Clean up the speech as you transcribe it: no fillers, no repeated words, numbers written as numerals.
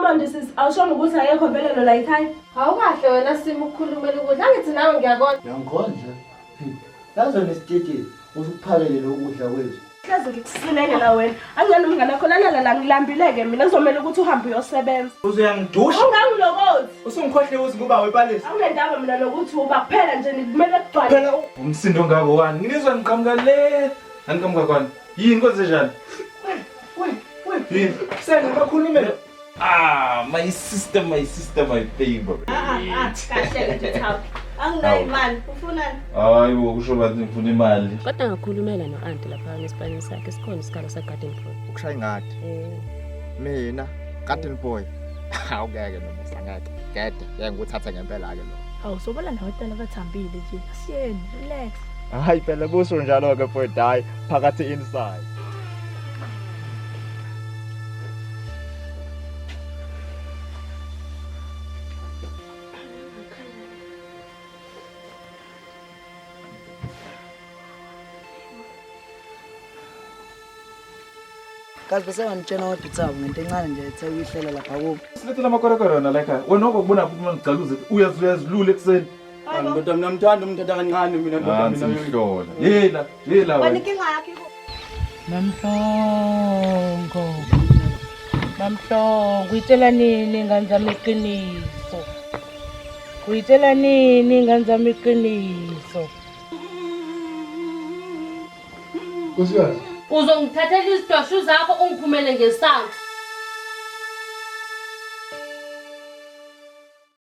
manje awushongo ukuthi ayekho vele lo la ekhaya. Awukahle wena Simo ukukhulumela ukudla ngithi nawe ngiyakona. Ngiyangikondla. Yazo nesitete usukuphakele lokudla kwethu. Hlaze ngikusineke la wena. Angizani umngane wakho la ngilambileke mina kuzomela ukuthi uhambe uyosebenza. Uzuyangidusha. Ungangilokothi. Usungikhohle ukuthi kuba wepalesi. Awunendaba mina nokuthi uba kuphela nje kumele kugcwale. Phela umsindo ngako wani? Ngizwa ngiqhamuka le. Angiqhamuka khona. Yini konze njani? Yini? Sena bakhulumela. My sister, my favorite. Kahle nje Thabo. Anginayo imali. Ufunani? Hayi ukusho bathi ngifuna imali. Kodwa ngakhulumela no-auntie lapha ngesipani sakhe sikhona isikalo se-garden boy. Ukushaya ingadi. Mina garden boy. Awukeke noma usangeke. Gede yeke ngikuthatha ngempela ke lo. Hawu sobala nabantwana bathambile nje. Asiyeni relax. Hayi phela busho njalo ke mfowethu hayi phakathi inside. Kazi bese ngitshena ukuthi Thabo ngento encane nje ethe uyihlela lapha kubo. Silethela amakorekore la ekhaya. Wena okubona ukuthi mangigcaluze uyazilula ekseni. Kodwa mina mthanda umthatha kancane mina ndoda mina uyihlola. Yela wena. Wena inkinga yakho iko. Mamhlongo, uyitshela nini ngane zami iqiniso? Uyitshela nini ngane zami iqiniso? Kusikazi. Uzongithathela izidoshu zakho ungiphumele ngesango.